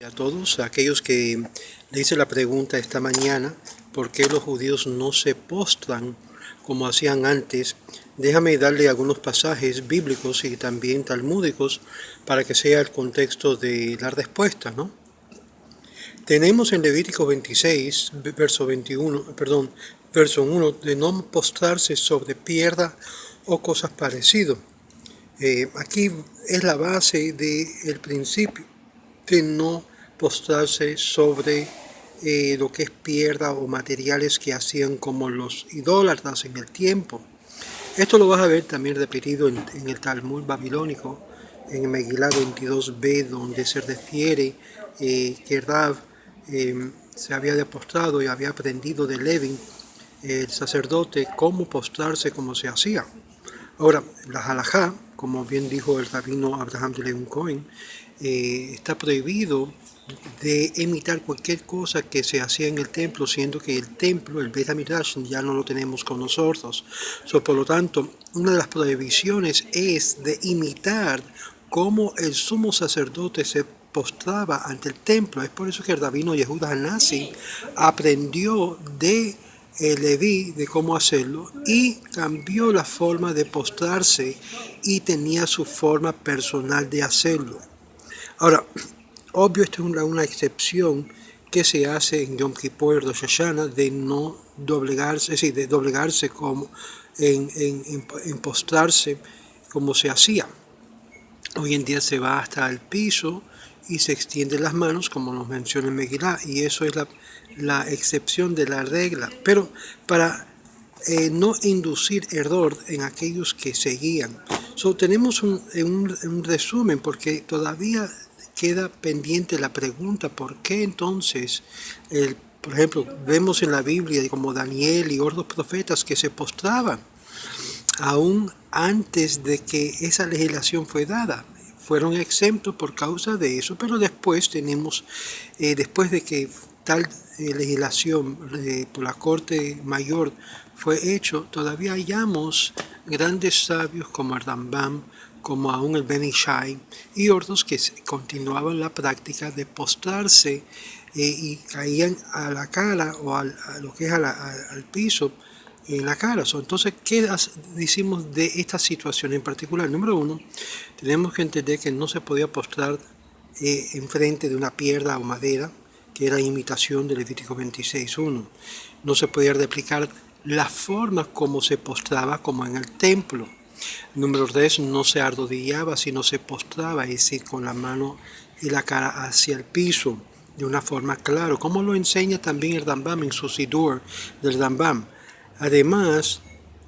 A todos aquellos que le hice la pregunta esta mañana, ¿por qué los judíos no se postran como hacían antes? Déjame darle algunos pasajes bíblicos y también talmúdicos para que sea el contexto de la respuesta, ¿no? Tenemos en Levítico 26, verso 1, de no postrarse sobre piedra o cosas parecidas. Aquí es la base del principio de no postrarse sobre lo que es piedra o materiales que hacían como los idólatras en el tiempo. Esto lo vas a ver también repetido en el Talmud babilónico, en Megilá 22b, donde se refiere que Rab se había postrado y había aprendido de Levi, el sacerdote, cómo postrarse como se hacía. Ahora, la halajá, como bien dijo el rabino Abraham de León Cohen, está prohibido de imitar cualquier cosa que se hacía en el templo, siendo que el templo, el Beit HaMikdash, ya no lo tenemos con nosotros. Por lo tanto, una de las prohibiciones es de imitar cómo el sumo sacerdote se postraba ante el templo. Es por eso que el rabino Yehuda Hanasi aprendió de Leví de cómo hacerlo y cambió la forma de postrarse y tenía su forma personal de hacerlo. Ahora, obvio, esto es una excepción que se hace en Yom Kippur, Rosh Hashanah, de no doblegarse, es decir, de doblegarse como en postrarse como se hacía. Hoy en día se va hasta el piso y se extienden las manos, como nos menciona en Megilá, y eso es la excepción de la regla. Pero para no inducir error en aquellos que seguían. Tenemos un resumen, porque todavía queda pendiente la pregunta, ¿por qué entonces, por ejemplo, vemos en la Biblia como Daniel y otros profetas que se postraban aún antes de que esa legislación fue dada? Fueron exentos por causa de eso, pero después tenemos, después de que tal legislación por la Corte Mayor fue hecho, todavía hallamos grandes sabios como el Rambam, como aún el Ben Ishai y otros que continuaban la práctica de postrarse y caían a la cara o a lo que es al piso en la cara. Entonces, ¿qué decimos de esta situación en particular? Número uno, tenemos que entender que no se podía postrar enfrente de una piedra o madera, que era imitación de Levítico 26.1. No se podía replicar la forma como se postraba como en el templo. Número 3, no se arrodillaba, sino se postraba, es decir, con la mano y la cara hacia el piso, de una forma clara, como lo enseña también el Rambam en su Sidur del Rambam. Además,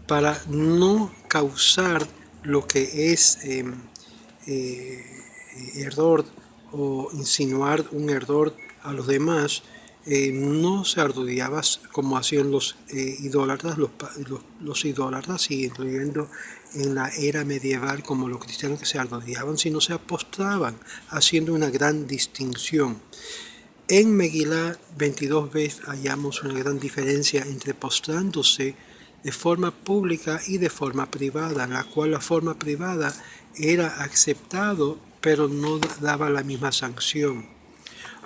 para no causar lo que es error o insinuar un error a los demás, no se arrodillaba como hacían los idólatras, los idólatras, y incluyendo en la era medieval como los cristianos que se arrodillaban, sino se postraban, haciendo una gran distinción. En Megilá 22b hallamos una gran diferencia entre postrándose de forma pública y de forma privada, en la cual la forma privada era aceptado, pero no daba la misma sanción.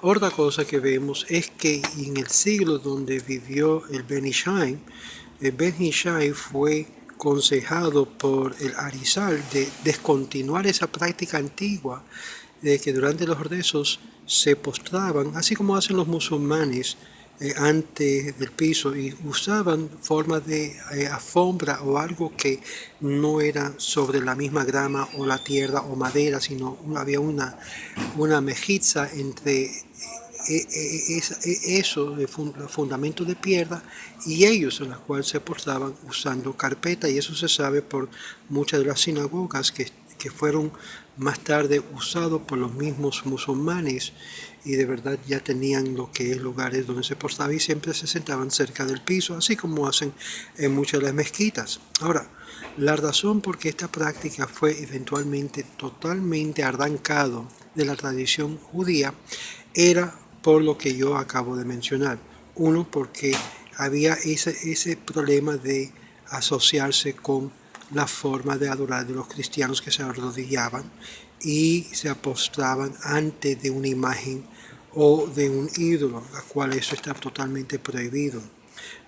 Otra cosa que vemos es que en el siglo donde vivió el Ben Ishai fue aconsejado por el Arizal de descontinuar esa práctica antigua de que durante los rezos se postraban, así como hacen los musulmanes antes del piso, y usaban formas de alfombra o algo que no era sobre la misma grama o la tierra o madera, sino había una mejiza entre eso, el fundamento de piedra, y ellos en los cuales se postraban usando carpeta, y eso se sabe por muchas de las sinagogas que fueron más tarde usados por los mismos musulmanes, y de verdad ya tenían lo que es lugares donde se postraban y siempre se sentaban cerca del piso, así como hacen en muchas de las mezquitas. Ahora, la razón por qué esta práctica fue eventualmente totalmente arrancado de la tradición judía era por lo que yo acabo de mencionar. Uno, porque había ese problema de asociarse con la forma de adorar de los cristianos que se arrodillaban, y se postraban ante de una imagen o de un ídolo, la cual eso está totalmente prohibido.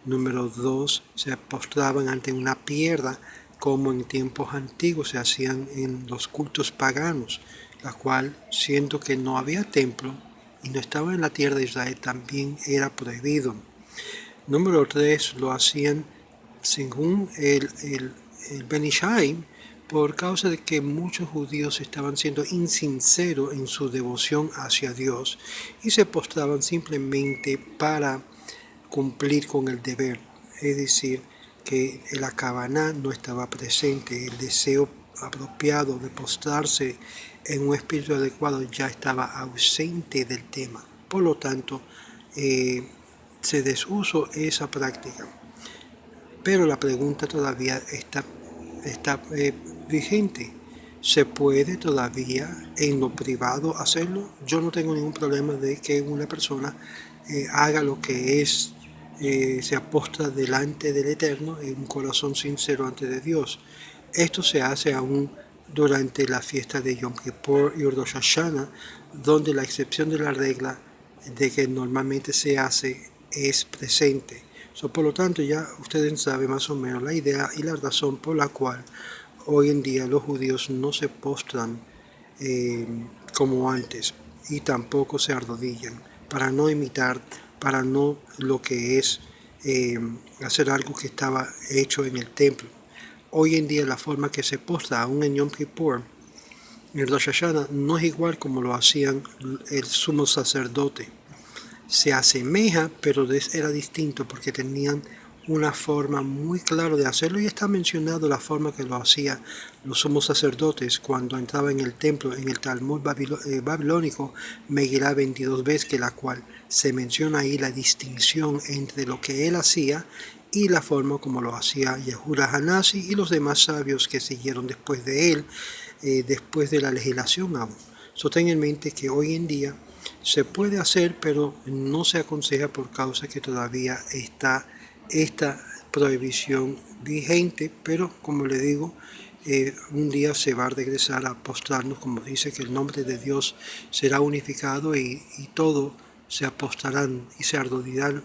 Número 2, se postraban ante una piedra, como en tiempos antiguos se hacían en los cultos paganos, la cual, siendo que no había templo y no estaba en la tierra de Israel, también era prohibido. Número 3, lo hacían según el Ben Ish Chai, por causa de que muchos judíos estaban siendo insinceros en su devoción hacia Dios y se postraban simplemente para cumplir con el deber, es decir, que la Kavaná no estaba presente, el deseo apropiado de postrarse en un espíritu adecuado ya estaba ausente del tema. Por lo tanto, se desusó esa práctica. Pero la pregunta todavía está vigente. ¿Se puede todavía en lo privado hacerlo? Yo no tengo ningún problema de que una persona haga lo que es, se apostra delante del Eterno en un corazón sincero ante de Dios. Esto se hace aún durante la fiesta de Yom Kippur y Rosh Hashanah, donde la excepción de la regla de que normalmente se hace es presente. Por lo tanto, ya ustedes saben más o menos la idea y la razón por la cual hoy en día los judíos no se postran como antes y tampoco se arrodillan, para no imitar, para no lo que es hacer algo que estaba hecho en el templo. Hoy en día la forma que se postra aún en Yom Kippur, en Rosh Hashanah, no es igual como lo hacían el sumo sacerdote. Se asemeja, pero era distinto porque tenían una forma muy clara de hacerlo, y está mencionado la forma que lo hacían los sumos sacerdotes cuando entraba en el templo en el Talmud babilónico Megilá 22b, que la cual se menciona ahí la distinción entre lo que él hacía y la forma como lo hacía Yehuda Hanasi y los demás sabios que siguieron después de él, después de la legislación aún. Ten en mente que hoy en día se puede hacer, pero no se aconseja por causa que todavía está esta prohibición vigente, pero como le digo, un día se va a regresar a postrarnos, como dice que el nombre de Dios será unificado y todos se apostarán y se arrodillarán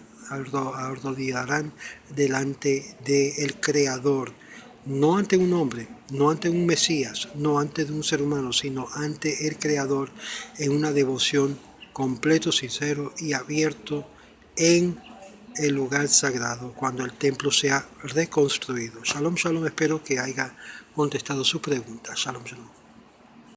delante del Creador, no ante un hombre, no ante un Mesías, no ante un ser humano, sino ante el Creador en una devoción completo, sincero y abierto en el lugar sagrado cuando el templo sea reconstruido. Shalom, shalom, espero que haya contestado su pregunta. Shalom, shalom.